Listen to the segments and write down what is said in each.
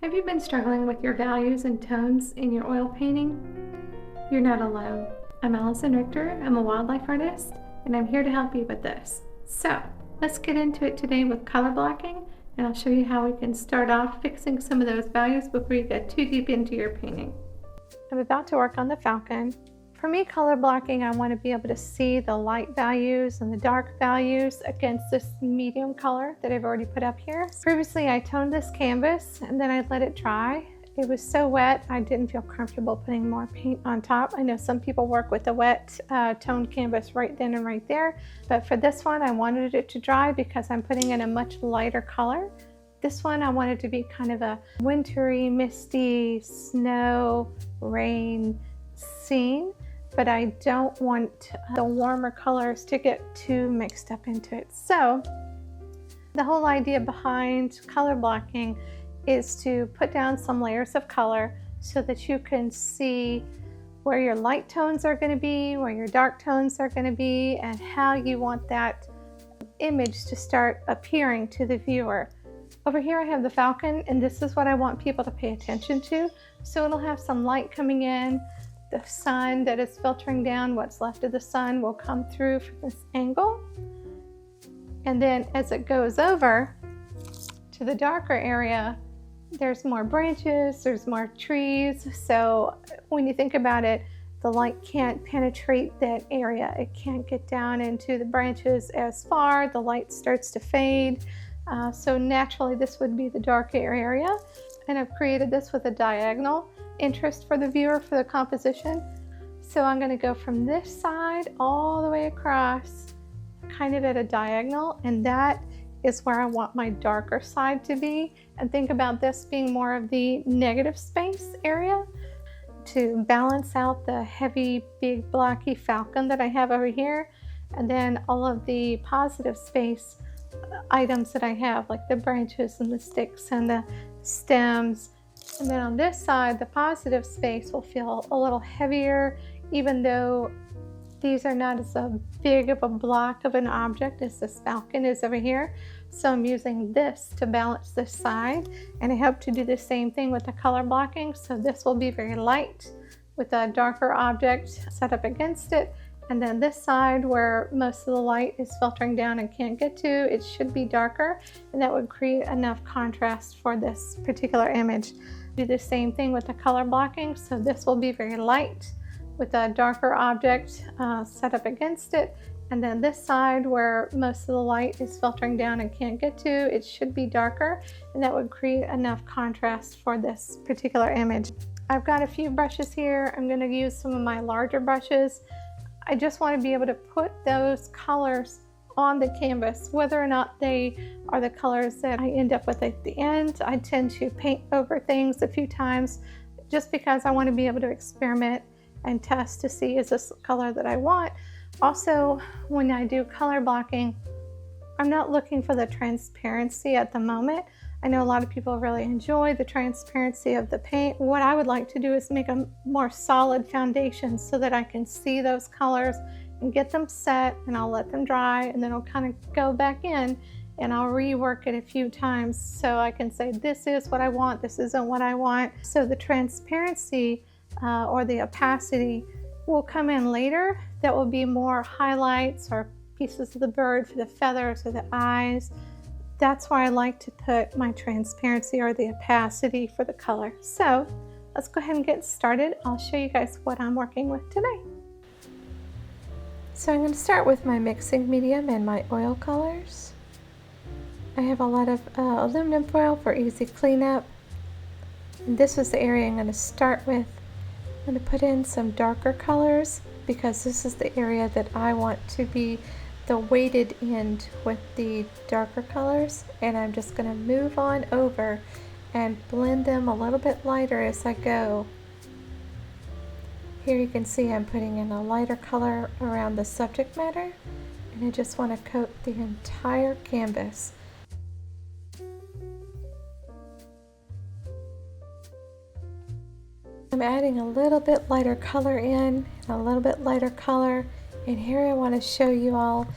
Have you been struggling with your values and tones in your oil painting? You're not alone. I'm Allison Richter. I'm a wildlife artist, and I'm here to help you with this. So let's get into it today with color blocking, and I'll show you how we can start off fixing some of those values before you get too deep into your painting. I'm about to work on the Falcon. For me, color blocking, I want to be able to see the light values and the dark values against this medium color that I've already put up here. Previously, I toned this canvas and then I let it dry. It was so wet, I didn't feel comfortable putting more paint on top. I know some people work with the wet toned canvas right then and right there, but for this one, I wanted it to dry because I'm putting in a much lighter color. This one, I wanted to be kind of a wintry, misty, snow, rain scene, but I don't want the warmer colors to get too mixed up into it. So the whole idea behind color blocking is to put down some layers of color so that you can see where your light tones are going to be, where your dark tones are going to be, and how you want that image to start appearing to the viewer. Over here I have the Falcon, and this is what I want people to pay attention to. So it'll have some light coming in, the sun that is filtering down, what's left of the sun will come through from this angle. And then as it goes over to the darker area, there's more branches, there's more trees. So when you think about it, the light can't penetrate that area. It can't get down into the branches as far. The light starts to fade. So naturally this would be the darker area. And I've created this with a diagonal interest for the viewer for the composition. So I'm going to go from this side all the way across, kind of at a diagonal, and that is where I want my darker side to be. And think about this being more of the negative space area to balance out the heavy, big, blocky Falcon that I have over here, and then all of the positive space items that I have, like the branches and the sticks and the stems. And then on this side, the positive space will feel a little heavier, even though these are not as big of a block of an object as this Falcon is over here. So I'm using this to balance this side, and I hope to do the same thing with the color blocking. So this will be very light with a darker object set up against it. And then this side where most of the light is filtering down and can't get to, it should be darker, and that would create enough contrast for this particular image. Do the same thing with the color blocking. So this will be very light with a darker object set up against it. And then this side where most of the light is filtering down and can't get to, it should be darker, and that would create enough contrast for this particular image. I've got a few brushes here. I'm going to use some of my larger brushes. I just want to be able to put those colors on the canvas, whether or not they are the colors that I end up with at the end. I tend to paint over things a few times just because I want to be able to experiment and test to see, is this the color that I want? Also, when I do color blocking, I'm not looking for the transparency at the moment. I know a lot of people really enjoy the transparency of the paint. What I would like to do is make a more solid foundation so that I can see those colors and get them set, and I'll let them dry, and then I'll kind of go back in and I'll rework it a few times so I can say, this is what I want, this isn't what I want. So the transparency or the opacity will come in later. That will be more highlights or pieces of the bird for the feathers or the eyes. That's why I like to put my transparency or the opacity for the color. So let's go ahead and get started. I'll show you guys what I'm working with today. So I'm going to start with my mixing medium and my oil colors. I have a lot of aluminum foil for easy cleanup. And this is the area I'm going to start with. I'm going to put in some darker colors because this is the area that I want to be the weighted end with the darker colors, and I'm just going to move on over and blend them a little bit lighter as I go. Here you can see I'm putting in a lighter color around the subject matter, and I just want to coat the entire canvas. I'm adding a little bit lighter color in, and a little bit lighter color, and here I want to show you all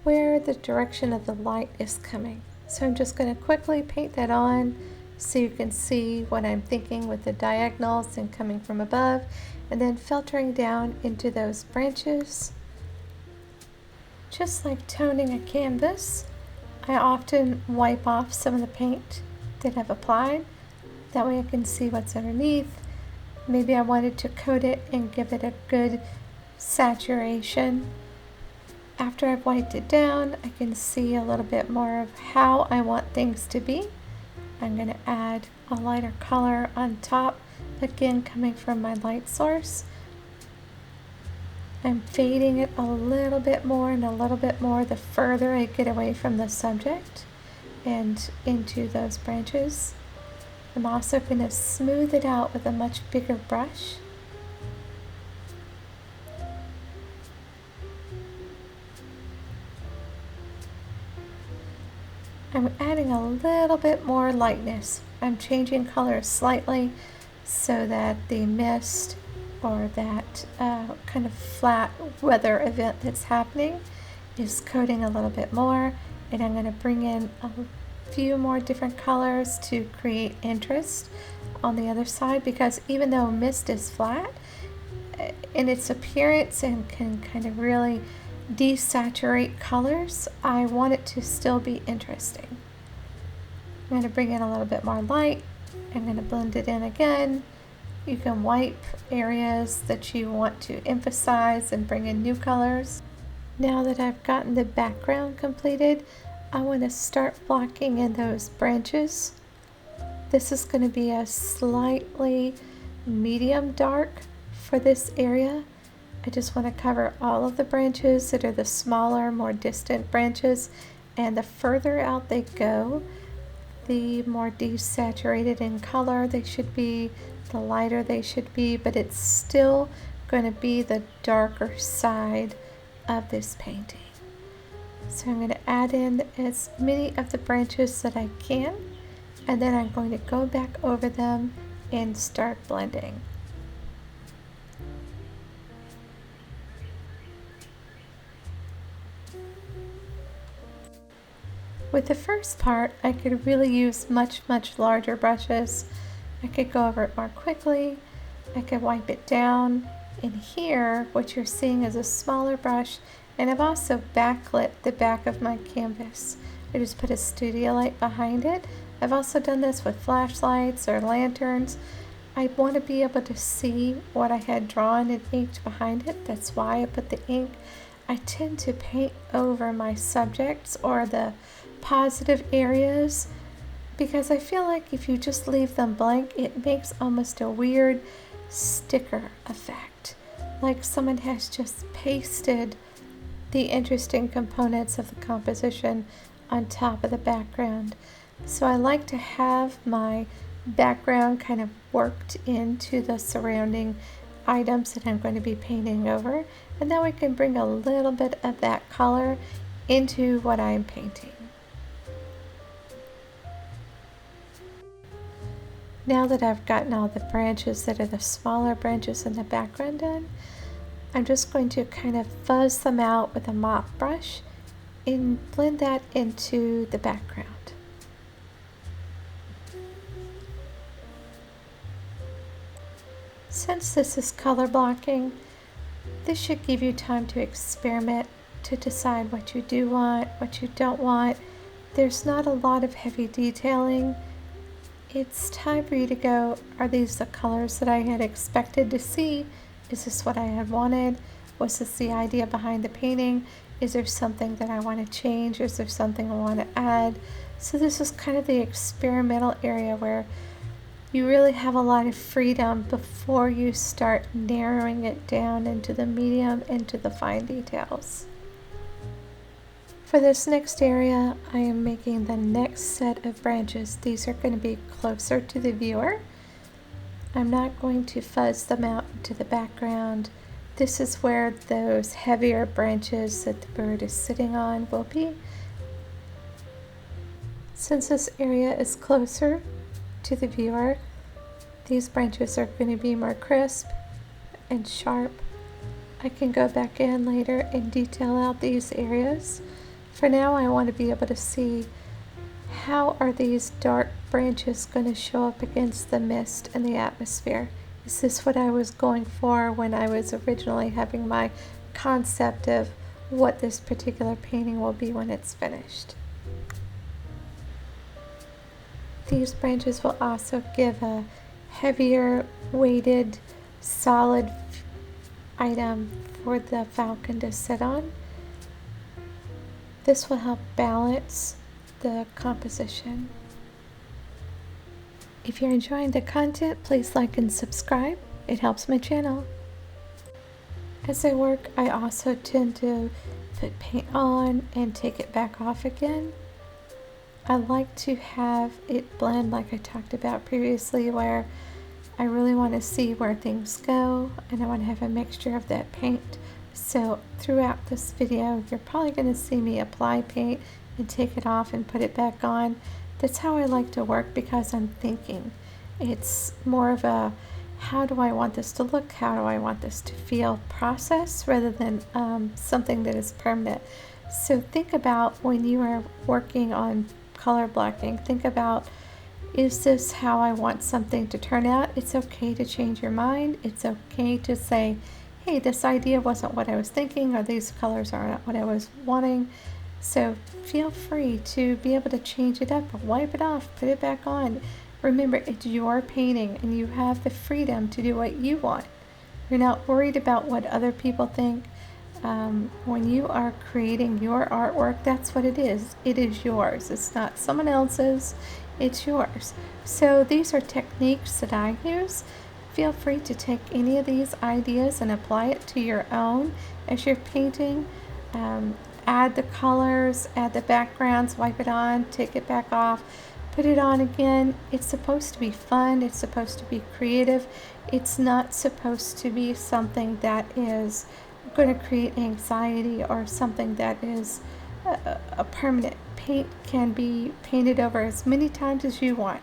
where the direction of the light is coming. So I'm just going to quickly paint that on so you can see what I'm thinking with the diagonals and coming from above, and then filtering down into those branches. Just like toning a canvas, I often wipe off some of the paint that I've applied. That way I can see what's underneath. Maybe I wanted to coat it and give it a good saturation. After I've wiped it down, I can see a little bit more of how I want things to be. I'm going to add a lighter color on top, again coming from my light source. I'm fading it a little bit more and a little bit more the further I get away from the subject and into those branches. I'm also going to smooth it out with a much bigger brush. I'm adding a little bit more lightness. I'm changing colors slightly so that the mist or that kind of flat weather event that's happening is coating a little bit more, and I'm going to bring in a few more different colors to create interest on the other side, because even though mist is flat in its appearance and can kind of really desaturate colors, I want it to still be interesting. I'm going to bring in a little bit more light. I'm going to blend it in again. You can wipe areas that you want to emphasize and bring in new colors. Now that I've gotten the background completed, I want to start blocking in those branches. This is going to be a slightly medium dark for this area. I just want to cover all of the branches that are the smaller, more distant branches, and the further out they go, the more desaturated in color they should be, the lighter they should be, but it's still going to be the darker side of this painting. So I'm going to add in as many of the branches that I can, and then I'm going to go back over them and start blending. With the first part, I could really use much larger brushes. I could go over it more quickly. I could wipe it down. And here, what you're seeing is a smaller brush, and I've also backlit the back of my canvas. I just put a studio light behind it. I've also done this with flashlights or lanterns. I want to be able to see what I had drawn and inked behind it. That's why I put the ink. I tend to paint over my subjects or the positive areas, because I feel like if you just leave them blank, it makes almost a weird sticker effect, like someone has just pasted the interesting components of the composition on top of the background. So I like to have my background kind of worked into the surrounding items that I'm going to be painting over, and then we can bring a little bit of that color into what I'm painting. Now that I've gotten all the branches that are the smaller branches in the background done, I'm just going to kind of fuzz them out with a mop brush and blend that into the background. Since this is color blocking, this should give you time to experiment, to decide what you do want, what you don't want. There's not a lot of heavy detailing. It's time for you to go, are these the colors that I had expected to see? Is this what I had wanted? Was this the idea behind the painting? Is there something that I want to change? Is there something I want to add? So this is kind of the experimental area where you really have a lot of freedom before you start narrowing it down into the medium, into the fine details. For this next area, I am making the next set of branches. These are going to be closer to the viewer. I'm not going to fuzz them out into the background. This is where those heavier branches that the bird is sitting on will be. Since this area is closer to the viewer, these branches are going to be more crisp and sharp. I can go back in later and detail out these areas. For now, I want to be able to see how are these dark branches going to show up against the mist and the atmosphere? Is this what I was going for when I was originally having my concept of what this particular painting will be when it's finished? These branches will also give a heavier weighted solid item for the falcon to sit on. This will help balance the composition. If you're enjoying the content, please like and subscribe. It helps my channel. As I work, I also tend to put paint on and take it back off again. I like to have it blend like I talked about previously, where I really want to see where things go and I want to have a mixture of that paint. So throughout this video, you're probably going to see me apply paint and take it off and put it back on. That's how I like to work because I'm thinking. It's more of a how do I want this to look, how do I want this to feel process rather than something that is permanent. So think about when you are working on color blocking, think about, is this how I want something to turn out? It's okay to change your mind. It's okay to say, hey, this idea wasn't what I was thinking, or these colors are not what I was wanting. So feel free to be able to change it up, or wipe it off, put it back on. Remember, it's your painting and you have the freedom to do what you want. You're not worried about what other people think. When you are creating your artwork, that's what it is. It is yours. It's not someone else's. It's yours. So these are techniques that I use. Feel free to take any of these ideas and apply it to your own as you're painting. Add the colors, add the backgrounds, wipe it on, take it back off, put it on again. It's supposed to be fun. It's supposed to be creative. It's not supposed to be something that is going to create anxiety or something that is a permanent. Paint can be painted over as many times as you want.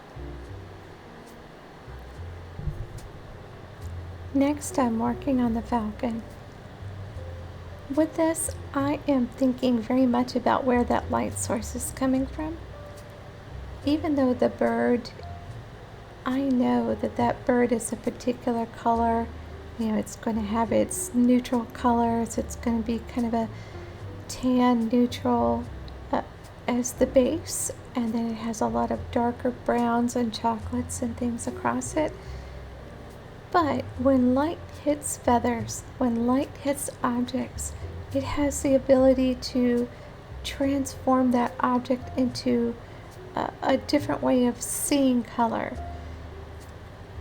Next, I'm working on the falcon. With this, I am thinking very much about where that light source is coming from. Even though the bird, I know that that bird is a particular color. You know, it's going to have its neutral colors. It's going to be kind of a tan neutral as the base, and then it has a lot of darker browns and chocolates and things across it. But when light hits feathers, when light hits objects, it has the ability to transform that object into a different way of seeing color.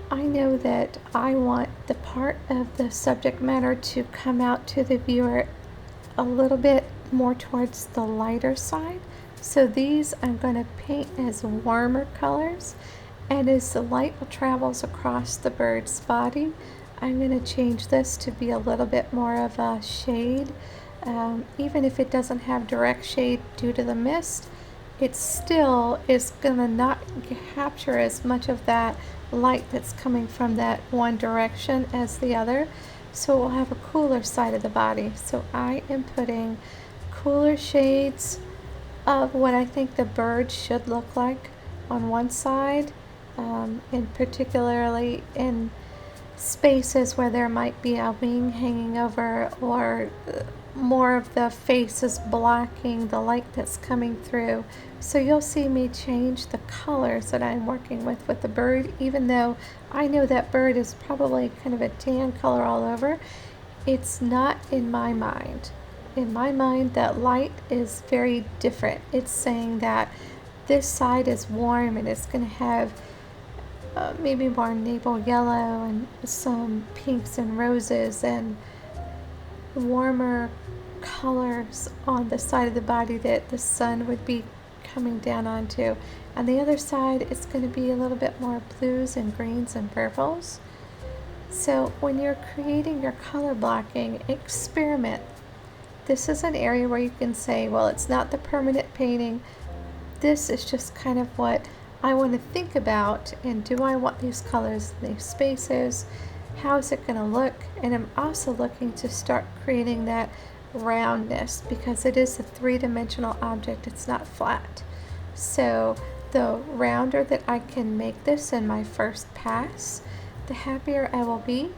I know that I want the part of the subject matter to come out to the viewer a little bit more towards the lighter side. So these I'm going to paint as warmer colors, and as the light travels across the bird's body, I'm going to change this to be a little bit more of a shade. Even if it doesn't have direct shade due to the mist, it still is going to not capture as much of that light that's coming from that one direction as the other. So we'll have a cooler side of the body. So I am putting cooler shades of what I think the bird should look like on one side, and particularly in spaces where there might be a wing hanging over, or more of the face is blocking the light that's coming through. So you'll see me change the colors that I'm working with the bird, even though I know that bird is probably kind of a tan color all over. It's not in my mind. In my mind, that light is very different. It's saying that this side is warm and it's going to have maybe more navel yellow and some pinks and roses and warmer colors on the side of the body that the sun would be coming down onto. On the other side, it's going to be a little bit more blues and greens and purples. So when you're creating your color blocking, experiment. This is an area where you can say, well, it's not the permanent painting. This is just kind of what I want to think about, and do I want these colors in these spaces? How is it going to look? And I'm also looking to start creating that roundness, because it is a three-dimensional object. It's not flat. So the rounder that I can make this in my first pass, the happier I will be.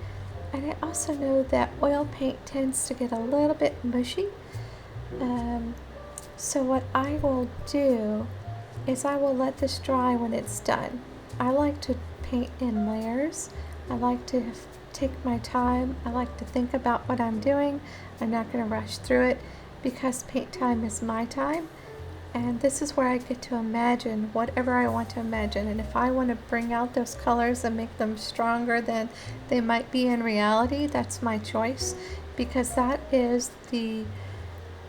And I also know that oil paint tends to get a little bit mushy. So what I will do is I will let this dry when it's done. I like to paint in layers. I like to take my time. I like to think about what I'm doing. I'm not going to rush through it because paint time is my time. And this is where I get to imagine whatever I want to imagine. And if I want to bring out those colors and make them stronger than they might be in reality, that's my choice, because that is the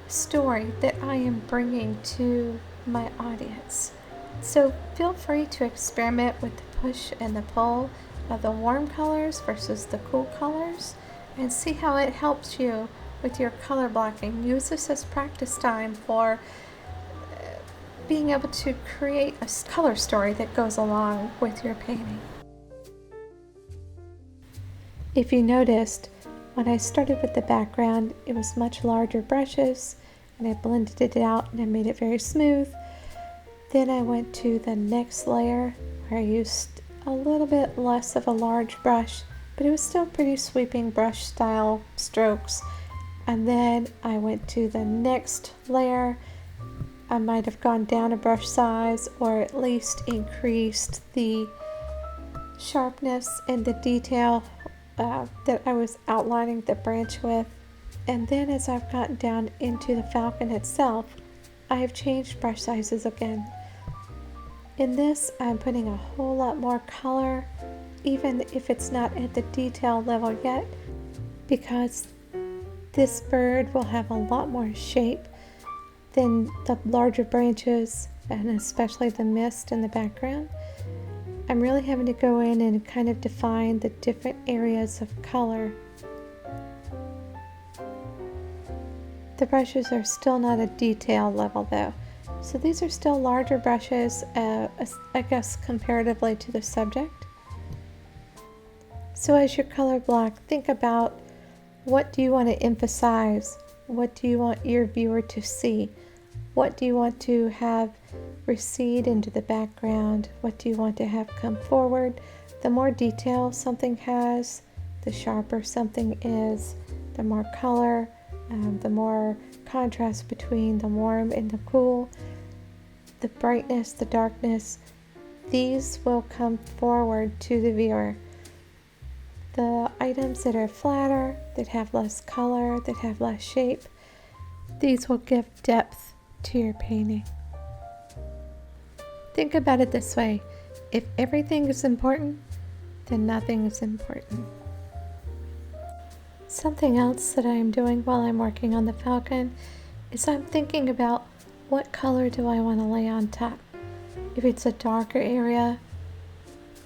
story that I am bringing to my audience. So feel free to experiment with the push and the pull of the warm colors versus the cool colors and see how it helps you with your color blocking. Use this as practice time for being able to create a color story that goes along with your painting. If you noticed, when I started with the background, it was much larger brushes, and I blended it out and I made it very smooth. Then I went to the next layer where I used a little bit less of a large brush, but it was still pretty sweeping brush style strokes. And then I went to the next layer. I might have gone down a brush size or at least increased the sharpness and the detail that I was outlining the branch with. And then as I've gotten down into the falcon itself, I have changed brush sizes again. In this, I'm putting a whole lot more color, even if it's not at the detail level yet, because this bird will have a lot more shape than the larger branches and especially the mist in the background. I'm really having to go in and kind of define the different areas of color. The brushes are still not a detail level though, so these are still larger brushes, I guess comparatively to the subject. So as your color block, think about what do you want to emphasize? What do you want your viewer to see? What do you want to have recede into the background? What do you want to have come forward? The more detail something has, the sharper something is, the more color, the more contrast between the warm and the cool, the brightness, the darkness, these will come forward to the viewer. The items that are flatter, that have less color, that have less shape, these will give depth to your painting. Think about it this way: if everything is important, then nothing is important. Something else that I'm doing while I'm working on the falcon is I'm thinking about what color do I want to lay on top. If it's a darker area,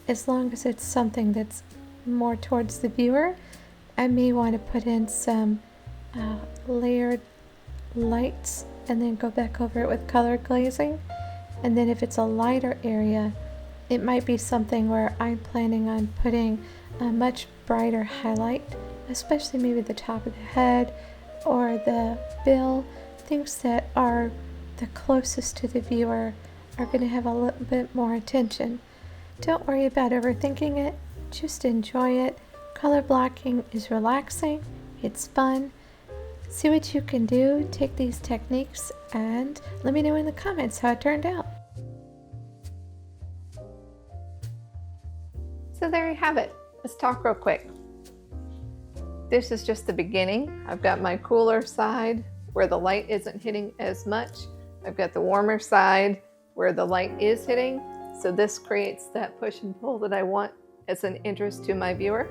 as long as it's something that's more towards the viewer, I may want to put in some layered lights and then go back over it with color glazing. And then if it's a lighter area, it might be something where I'm planning on putting a much brighter highlight, especially maybe the top of the head or the bill. Things that are the closest to the viewer are going to have a little bit more attention. Don't worry about overthinking it, just enjoy it. Color blocking is relaxing, it's fun. See what you can do, take these techniques, and let me know in the comments how it turned out. So there you have it. Let's talk real quick. This is just the beginning. I've got my cooler side where the light isn't hitting as much. I've got the warmer side where the light is hitting. So this creates that push and pull that I want as an interest to my viewer.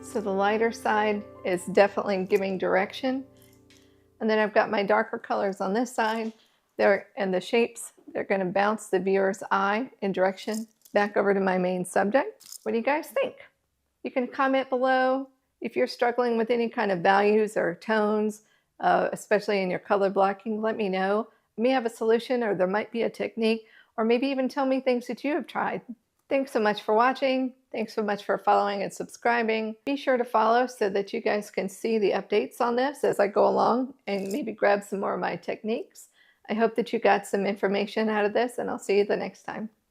So the lighter side is definitely giving direction. And then I've got my darker colors on this side there, and the shapes, they're going to bounce the viewer's eye in direction back over to my main subject. What do you guys think? You can comment below if you're struggling with any kind of values or tones, especially in your color blocking. Let me know. I may have a solution, or there might be a technique, or maybe even tell me things that you have tried. Thanks so much for watching. Thanks so much for following and subscribing. Be sure to follow so that you guys can see the updates on this as I go along and maybe grab some more of my techniques. I hope that you got some information out of this, and I'll see you the next time.